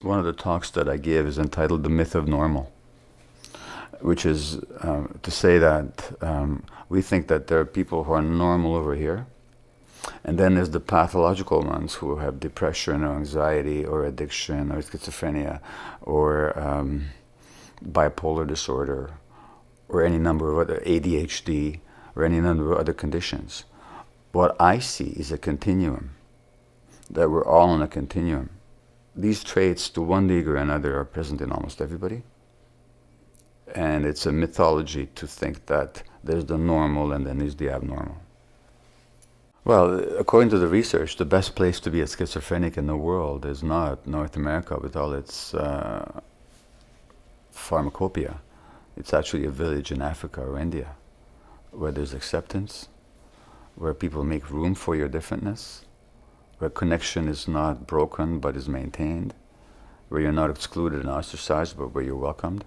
One of the talks that I give is entitled The Myth of Normal, which is to say that we think that there are people who are normal over here, and then there's the pathological ones who have depression or anxiety or addiction or schizophrenia or bipolar disorder or any number of other ADHD or any number of other conditions. What I see is a continuum, that we're all on a continuum. These traits, to one degree or another, are present in almost everybody. And it's a mythology to think that there's the normal and then there's the abnormal. Well, according to the research, the best place to be a schizophrenic in the world is not North America with all its pharmacopoeia. It's actually a village in Africa or India, where there's acceptance, where people make room for your differentness, where connection is not broken but is maintained, where you're not excluded and ostracized but where you're welcomed,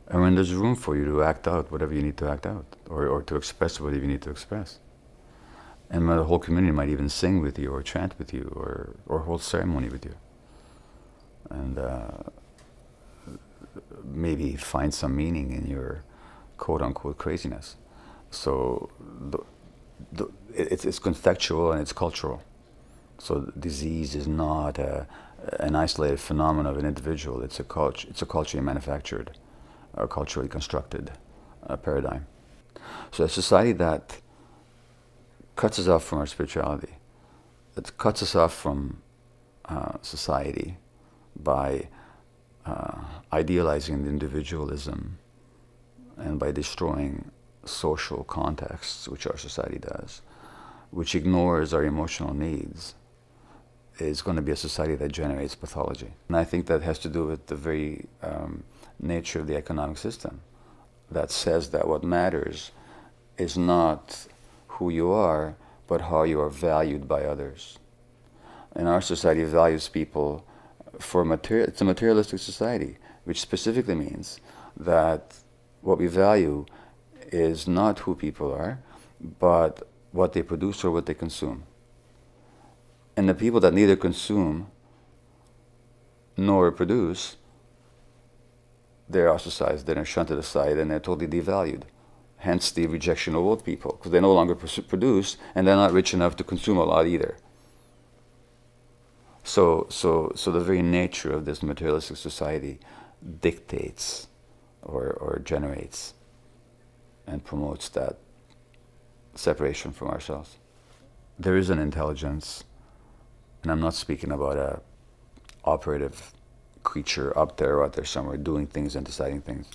and when there's room for you to act out whatever you need to act out, or to express whatever you need to express. And the whole community might even sing with you or chant with you or hold ceremony with you. And maybe find some meaning in your quote-unquote craziness. So it's contextual and it's cultural. So disease is not an isolated phenomenon of an individual. It's a culturally manufactured or culturally constructed paradigm. So a society that cuts us off from our spirituality, that cuts us off from society by idealizing the individualism and by destroying social contexts, which our society does, which ignores our emotional needs, is going to be a society that generates pathology. And I think that has to do with the very nature of the economic system that says that what matters is not who you are, but how you are valued by others. And our society values people for material. It's a materialistic society, which specifically means that what we value is not who people are, but what they produce or what they consume. And the people that neither consume nor produce, they're ostracized, they're shunted aside, and they're totally devalued. Hence the rejection of old people, because they no longer produce, and they're not rich enough to consume a lot either. So the very nature of this materialistic society dictates or generates and promotes that separation from ourselves. There is an intelligence, and I'm not speaking about a operative creature up there or out there somewhere doing things and deciding things,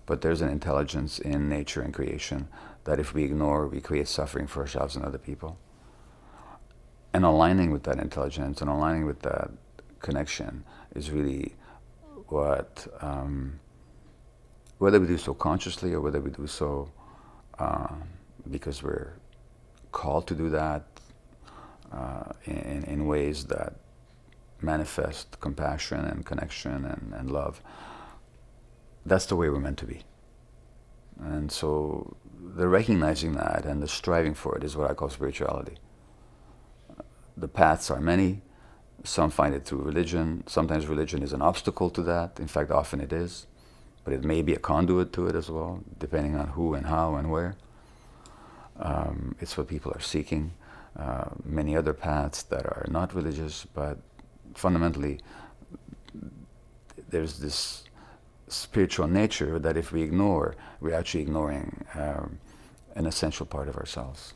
but there's an intelligence in nature and creation that if we ignore, we create suffering for ourselves and other people. And aligning with that intelligence and aligning with that connection is really what, whether we do so consciously or whether we do so because we're called to do that in ways that manifest compassion and connection and love, that's the way we're meant to be. And so the recognizing that and the striving for it is what I call spirituality. The paths are many. Some find it through religion. Sometimes religion is an obstacle to that. In fact, often it is. But it may be a conduit to it as well, depending on who and how and where. It's what people are seeking. Many other paths that are not religious, but fundamentally there's this spiritual nature that if we ignore, we're actually ignoring an essential part of ourselves.